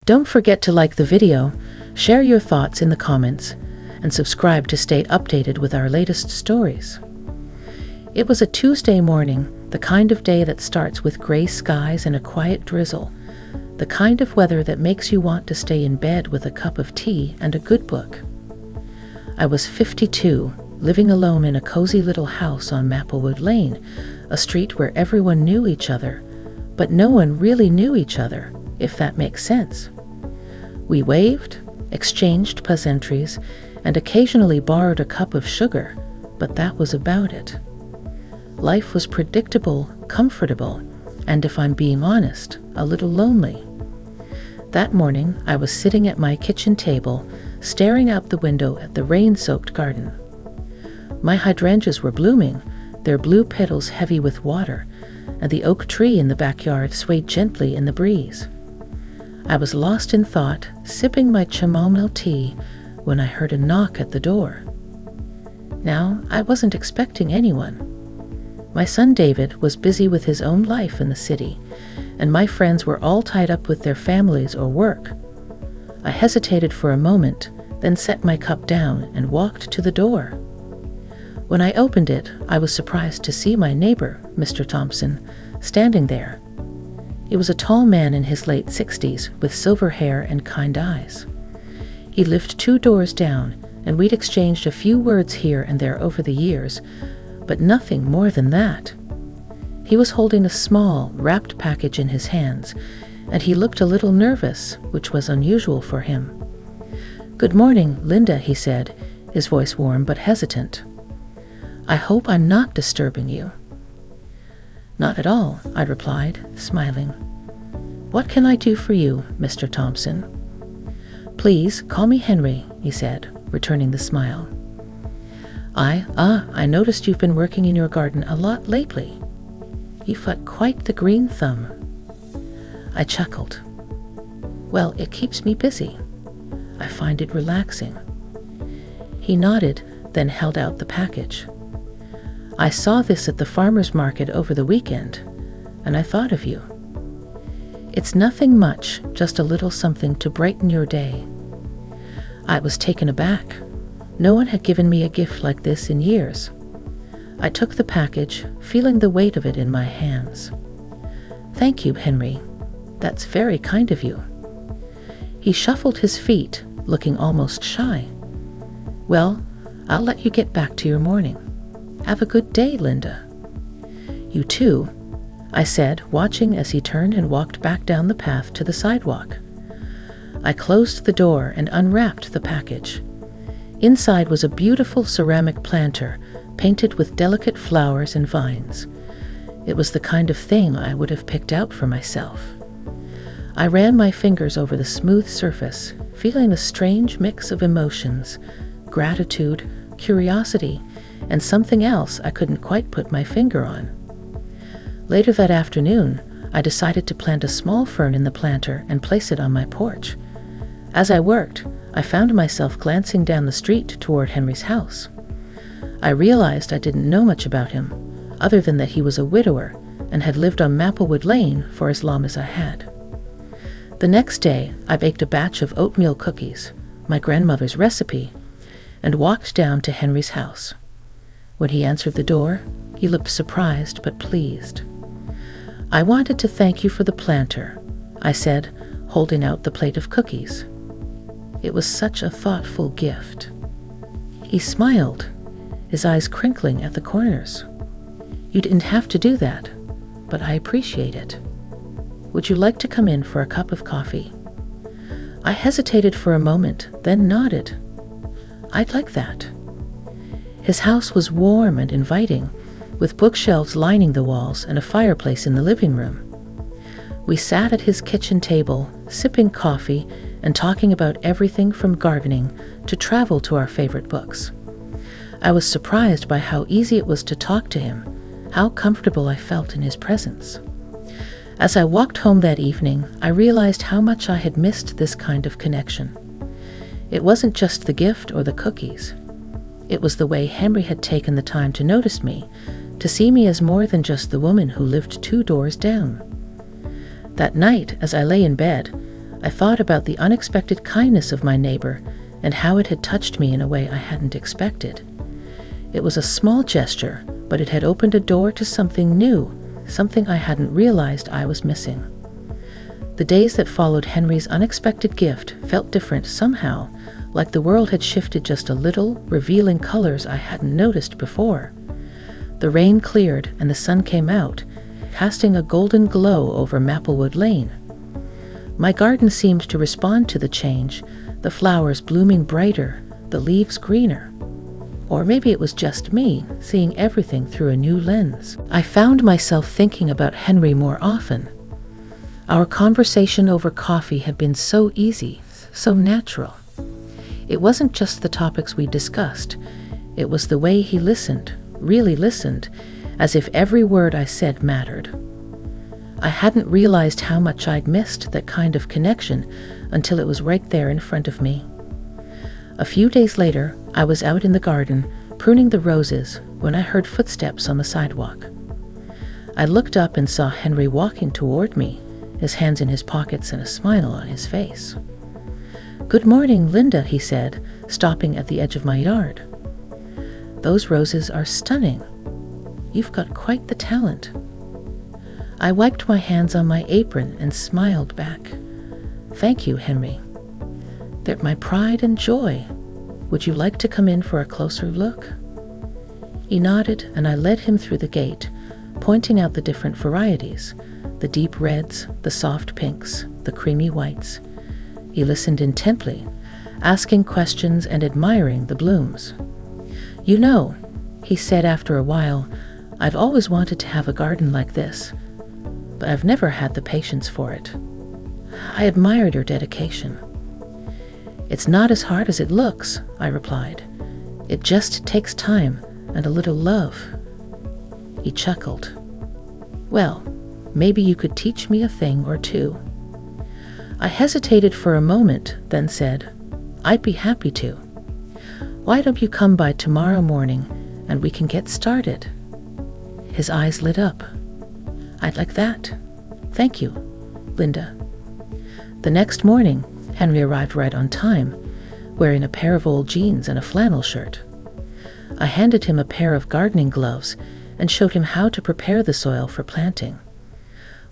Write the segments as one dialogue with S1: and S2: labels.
S1: Don't forget to like the video, share your thoughts in the comments, and subscribe to stay updated with our latest stories. It was a Tuesday morning, the kind of day that starts with gray skies and a quiet drizzle, the kind of weather that makes you want to stay in bed with a cup of tea and a good book. I was 52, living alone in a cozy little house on Maplewood Lane, a street where everyone knew each other, but no one really knew each other, if that makes sense. We waved, exchanged pleasantries, and occasionally borrowed a cup of sugar, but that was about it. Life was predictable, comfortable, and if I'm being honest, a little lonely. That morning, I was sitting at my kitchen table, staring out the window at the rain-soaked garden. My hydrangeas were blooming, their blue petals heavy with water, and the oak tree in the backyard swayed gently in the breeze. I was lost in thought, sipping my chamomile tea, when I heard a knock at the door. Now, I wasn't expecting anyone. My son David was busy with his own life in the city, and my friends were all tied up with their families or work. I hesitated for a moment, then set my cup down and walked to the door. When I opened it, I was surprised to see my neighbor, Mr. Thompson, standing there. He was a tall man in his late 60s with silver hair and kind eyes. He lived 2 doors down, and we'd exchanged a few words here and there over the years, but nothing more than that. He was holding a small, wrapped package in his hands, and he looked a little nervous, which was unusual for him. "Good morning, Linda," he said, his voice warm but hesitant. "I hope I'm not disturbing you." "Not at all," I replied, smiling. "What can I do for you, Mr. Thompson?" "Please call me Henry," he said, returning the smile. I noticed you've been working in your garden a lot lately. You've got quite the green thumb." I chuckled. "Well, it keeps me busy. I find it relaxing." He nodded, then held out the package. "I saw this at the farmer's market over the weekend, and I thought of you. It's nothing much, just a little something to brighten your day." I was taken aback. No one had given me a gift like this in years. I took the package, feeling the weight of it in my hands. "Thank you, Henry. That's very kind of you." He shuffled his feet, looking almost shy. "Well, I'll let you get back to your morning. Have a good day, Linda." "You too," I said, watching as he turned and walked back down the path to the sidewalk. I closed the door and unwrapped the package. Inside was a beautiful ceramic planter, painted with delicate flowers and vines. It was the kind of thing I would have picked out for myself. I ran my fingers over the smooth surface, feeling a strange mix of emotions, gratitude, curiosity, and something else I couldn't quite put my finger on. Later that afternoon, I decided to plant a small fern in the planter and place it on my porch. As I worked, I found myself glancing down the street toward Henry's house. I realized I didn't know much about him, other than that he was a widower and had lived on Maplewood Lane for as long as I had. The next day, I baked a batch of oatmeal cookies, my grandmother's recipe, and walked down to Henry's house. When he answered the door, he looked surprised but pleased. "I wanted to thank you for the planter," I said, holding out the plate of cookies. "It was such a thoughtful gift." He smiled, his eyes crinkling at the corners. "You didn't have to do that, but I appreciate it. Would you like to come in for a cup of coffee?" I hesitated for a moment, then nodded. "I'd like that." His house was warm and inviting, with bookshelves lining the walls and a fireplace in the living room. We sat at his kitchen table, sipping coffee and talking about everything from gardening to travel to our favorite books. I was surprised by how easy it was to talk to him, how comfortable I felt in his presence. As I walked home that evening, I realized how much I had missed this kind of connection. It wasn't just the gift or the cookies. It was the way Henry had taken the time to notice me, to see me as more than just the woman who lived 2 doors down. That night, as I lay in bed, I thought about the unexpected kindness of my neighbor and how it had touched me in a way I hadn't expected. It was a small gesture, but it had opened a door to something new, something I hadn't realized I was missing. The days that followed Henry's unexpected gift felt different somehow, like the world had shifted just a little, revealing colors I hadn't noticed before. The rain cleared and the sun came out, casting a golden glow over Maplewood Lane. My garden seemed to respond to the change, the flowers blooming brighter, the leaves greener. Or maybe it was just me, seeing everything through a new lens. I found myself thinking about Henry more often. Our conversation over coffee had been so easy, so natural. It wasn't just the topics we discussed. It was the way he listened, really listened, as if every word I said mattered. I hadn't realized how much I'd missed that kind of connection until it was right there in front of me. A few days later, I was out in the garden, pruning the roses, when I heard footsteps on the sidewalk. I looked up and saw Henry walking toward me, his hands in his pockets and a smile on his face. "Good morning, Linda," he said, stopping at the edge of my yard. "Those roses are stunning. You've got quite the talent." I wiped my hands on my apron and smiled back. "Thank you, Henry. They're my pride and joy. Would you like to come in for a closer look?" He nodded, and I led him through the gate, pointing out the different varieties, the deep reds, the soft pinks, the creamy whites. He listened intently, asking questions and admiring the blooms. "You know," he said after a while, "I've always wanted to have a garden like this, but I've never had the patience for it." I admired your dedication. "It's not as hard as it looks," I replied. "It just takes time and a little love." He chuckled. "Well, maybe you could teach me a thing or two." I hesitated for a moment, then said, "I'd be happy to. Why don't you come by tomorrow morning and we can get started?" His eyes lit up. "I'd like that. Thank you, Linda." The next morning, Henry arrived right on time, wearing a pair of old jeans and a flannel shirt. I handed him a pair of gardening gloves and showed him how to prepare the soil for planting.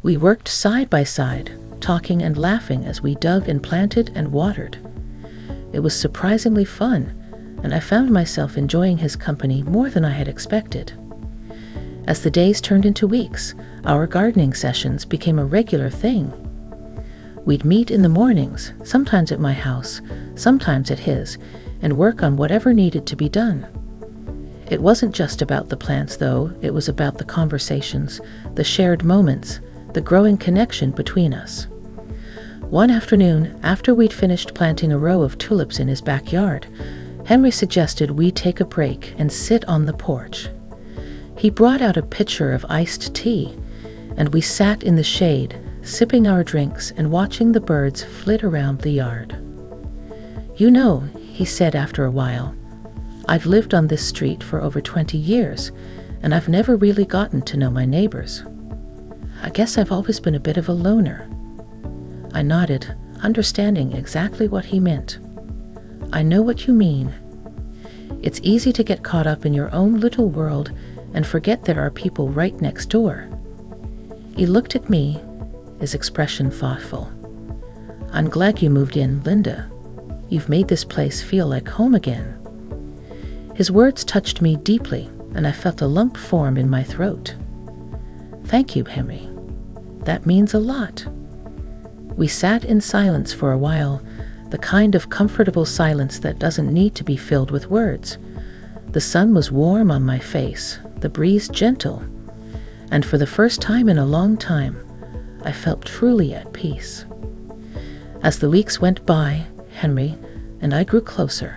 S1: We worked side by side, talking and laughing as we dug and planted and watered. It was surprisingly fun, and I found myself enjoying his company more than I had expected. As the days turned into weeks, our gardening sessions became a regular thing. We'd meet in the mornings, sometimes at my house, sometimes at his, and work on whatever needed to be done. It wasn't just about the plants, though. It was about the conversations, the shared moments, the growing connection between us. One afternoon, after we'd finished planting a row of tulips in his backyard, Henry suggested we take a break and sit on the porch. He brought out a pitcher of iced tea, and we sat in the shade, sipping our drinks and watching the birds flit around the yard. "You know," he said after a while, "I've lived on this street for over 20 years, and I've never really gotten to know my neighbors. I guess I've always been a bit of a loner." I nodded, understanding exactly what he meant. "I know what you mean. It's easy to get caught up in your own little world and forget there are people right next door." He looked at me, his expression thoughtful. "I'm glad you moved in, Linda. You've made this place feel like home again." His words touched me deeply, and I felt a lump form in my throat. "Thank you, Henry. That means a lot." We sat in silence for a while, the kind of comfortable silence that doesn't need to be filled with words. The sun was warm on my face, the breeze gentle, and for the first time in a long time, I felt truly at peace. As the weeks went by, Henry and I grew closer.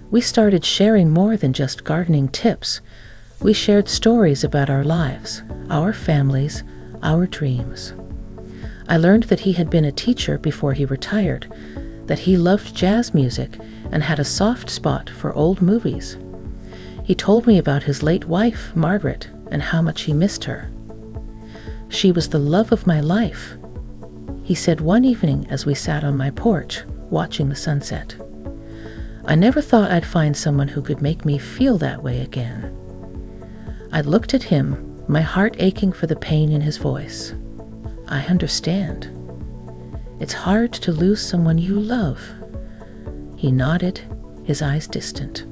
S1: We started sharing more than just gardening tips. We shared stories about our lives, our families, our dreams. I learned that he had been a teacher before he retired, that he loved jazz music and had a soft spot for old movies. He told me about his late wife, Margaret, and how much he missed her. "She was the love of my life," he said one evening as we sat on my porch, watching the sunset. I never thought I'd find someone who could make me feel that way again. I looked at him, my heart aching for the pain in his voice. I understand. It's hard to lose someone you love. He nodded, his eyes distant.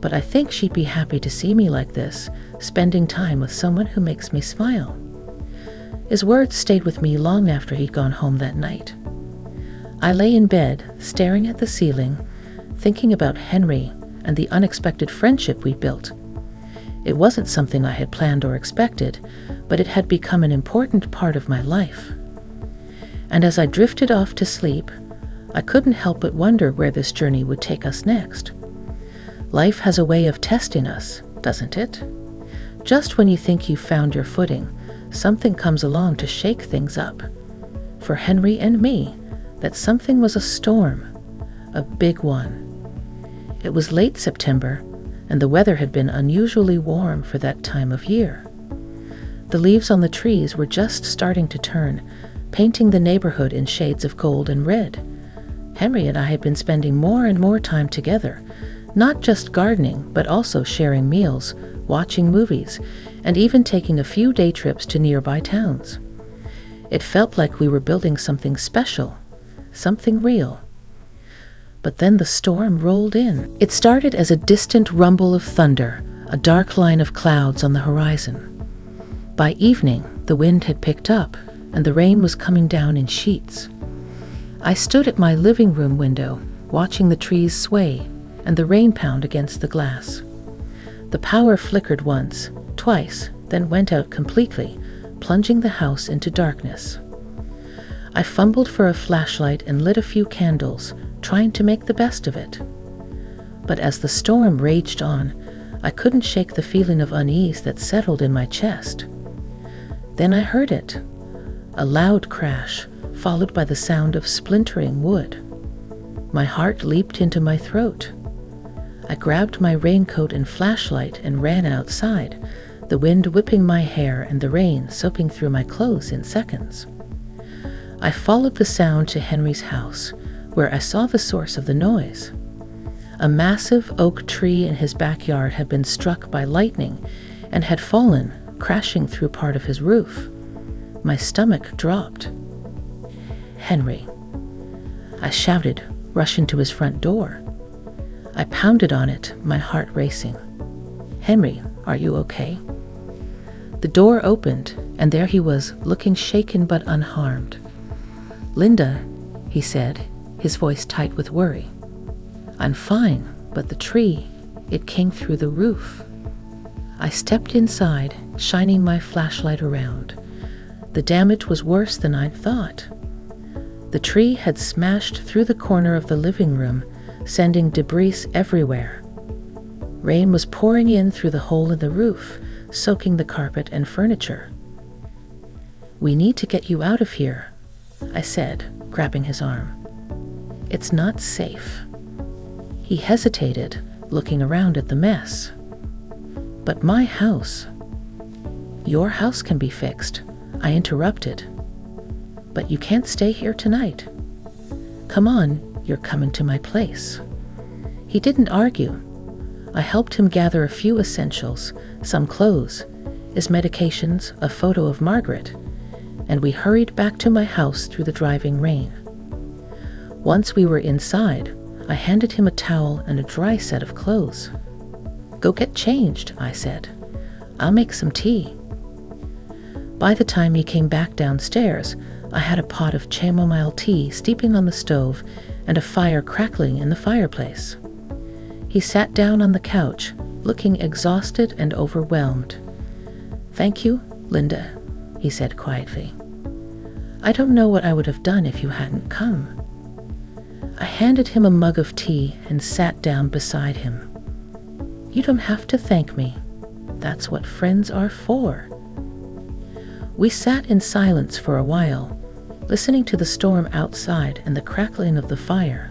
S1: But I think she'd be happy to see me like this, spending time with someone who makes me smile. His words stayed with me long after he'd gone home that night. I lay in bed, staring at the ceiling, thinking about Henry and the unexpected friendship we'd built. It wasn't something I had planned or expected, but it had become an important part of my life. And as I drifted off to sleep, I couldn't help but wonder where this journey would take us next. Life has a way of testing us, doesn't it? Just when you think you've found your footing, something comes along to shake things up. For Henry and me, that something was a storm, a big one. It was late September, and the weather had been unusually warm for that time of year. The leaves on the trees were just starting to turn, painting the neighborhood in shades of gold and red. Henry and I had been spending more and more time together, not just gardening, but also sharing meals, watching movies, and even taking a few day trips to nearby towns. It felt like we were building something special, something real. But then the storm rolled in. It started as a distant rumble of thunder, a dark line of clouds on the horizon. By evening, the wind had picked up, and the rain was coming down in sheets. I stood at my living room window, watching the trees sway and the rain pound against the glass. The power flickered once, twice, then went out completely, plunging the house into darkness. I fumbled for a flashlight and lit a few candles, trying to make the best of it. But as the storm raged on, I couldn't shake the feeling of unease that settled in my chest. Then I heard it, a loud crash, followed by the sound of splintering wood. My heart leaped into my throat. I grabbed my raincoat and flashlight and ran outside, the wind whipping my hair and the rain soaking through my clothes in seconds. I followed the sound to Henry's house, where I saw the source of the noise. A massive oak tree in his backyard had been struck by lightning and had fallen, crashing through part of his roof. My stomach dropped. "Henry," I shouted, rushing to his front door. I pounded on it, my heart racing. "Henry, are you okay?" The door opened, and there he was, looking shaken but unharmed. "Linda," he said, his voice tight with worry. "I'm fine, but the tree, it came through the roof." I stepped inside, shining my flashlight around. The damage was worse than I'd thought. The tree had smashed through the corner of the living room, sending debris everywhere. Rain was pouring in through the hole in the roof, soaking the carpet and furniture. "We need to get you out of here," I said, grabbing his arm. "It's not safe." He hesitated, looking around at the mess. "But my house—" "Your house can be fixed," I interrupted. "But you can't stay here tonight. Come on, you're coming to my place." He didn't argue. I helped him gather a few essentials, some clothes, his medications, a photo of Margaret, and we hurried back to my house through the driving rain. Once we were inside, I handed him a towel and a dry set of clothes. "Go get changed," I said. "I'll make some tea." By the time he came back downstairs, I had a pot of chamomile tea steeping on the stove and a fire crackling in the fireplace. He sat down on the couch, looking exhausted and overwhelmed. "Thank you, Linda," he said quietly. "I don't know what I would have done if you hadn't come." I handed him a mug of tea and sat down beside him. "You don't have to thank me. That's what friends are for." We sat in silence for a while, listening to the storm outside and the crackling of the fire.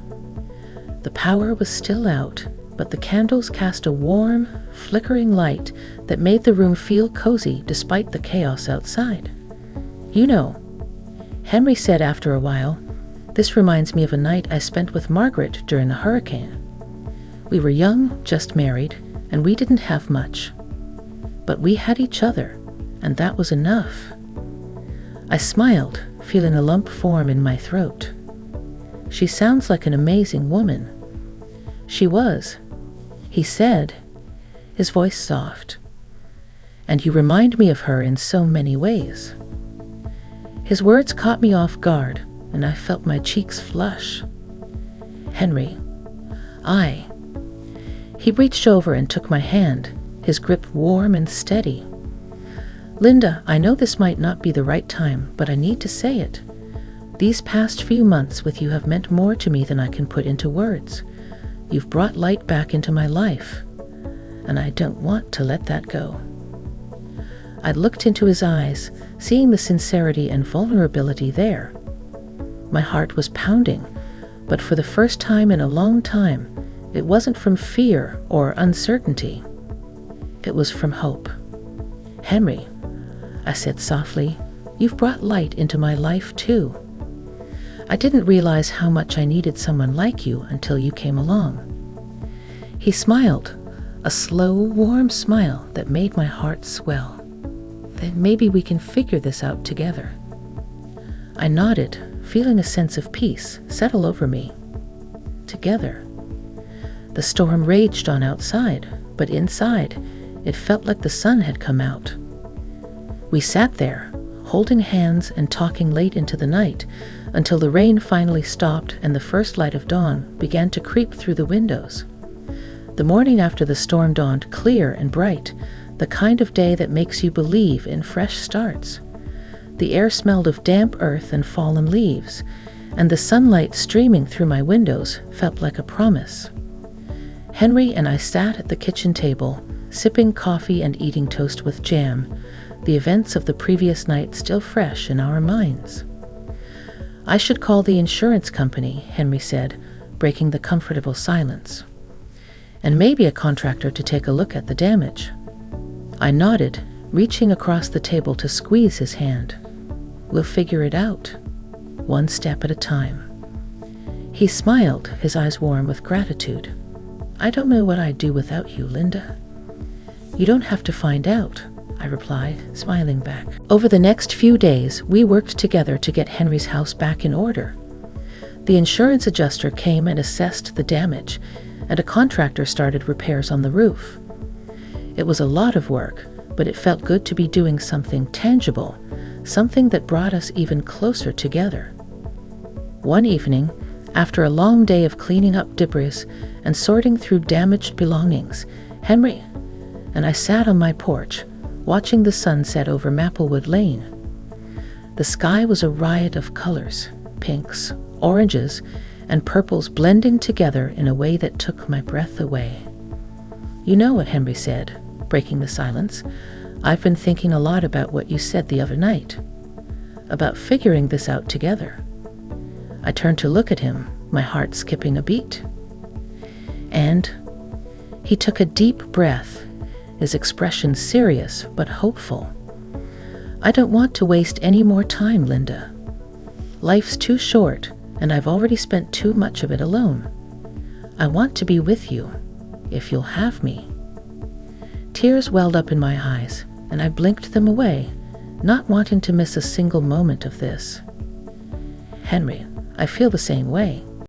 S1: The power was still out, but the candles cast a warm, flickering light that made the room feel cozy despite the chaos outside. "You know," Henry said after a while, "This reminds me of a night I spent with Margaret during the hurricane. We were young, just married, and we didn't have much. But we had each other, and that was enough." I smiled, feeling a lump form in my throat. "She sounds like an amazing woman." "She was," he said, his voice soft. "And you remind me of her in so many ways." His words caught me off guard, and I felt my cheeks flush. "Henry, He reached over and took my hand, his grip warm and steady. "Linda, I know this might not be the right time, but I need to say it. These past few months with you have meant more to me than I can put into words. You've brought light back into my life, and I don't want to let that go." I looked into his eyes, seeing the sincerity and vulnerability there. My heart was pounding, but for the first time in a long time, it wasn't from fear or uncertainty. It was from hope. "Henry," I said softly, "you've brought light into my life too. I didn't realize how much I needed someone like you until you came along." He smiled, a slow, warm smile that made my heart swell. "Then maybe we can figure this out together." I nodded, feeling a sense of peace settle over me. Together. The storm raged on outside, but inside, it felt like the sun had come out. We sat there, holding hands and talking late into the night, until the rain finally stopped and the first light of dawn began to creep through the windows. The morning after the storm dawned clear and bright, the kind of day that makes you believe in fresh starts. The air smelled of damp earth and fallen leaves, and the sunlight streaming through my windows felt like a promise. Henry and I sat at the kitchen table, sipping coffee and eating toast with jam, the events of the previous night still fresh in our minds. "I should call the insurance company," Henry said, breaking the comfortable silence. "And maybe a contractor to take a look at the damage." I nodded, reaching across the table to squeeze his hand. "We'll figure it out, one step at a time." He smiled, his eyes warm with gratitude. "I don't know what I'd do without you, Linda." "You don't have to find out," I replied, smiling back. Over the next few days, we worked together to get Henry's house back in order. The insurance adjuster came and assessed the damage, and a contractor started repairs on the roof. It was a lot of work, but it felt good to be doing something tangible, something that brought us even closer together. One evening, after a long day of cleaning up debris and sorting through damaged belongings, Henry and I sat on my porch, watching the sun set over Maplewood Lane. The sky was a riot of colors, pinks, oranges, and purples blending together in a way that took my breath away. "You know what," Henry said, breaking the silence, "I've been thinking a lot about what you said the other night, about figuring this out together." I turned to look at him, my heart skipping a beat. And he took a deep breath, his expression serious but hopeful. "I don't want to waste any more time, Linda. Life's too short, and I've already spent too much of it alone. I want to be with you, if you'll have me." Tears welled up in my eyes, and I blinked them away, not wanting to miss a single moment of this. "Henry, I feel the same way,"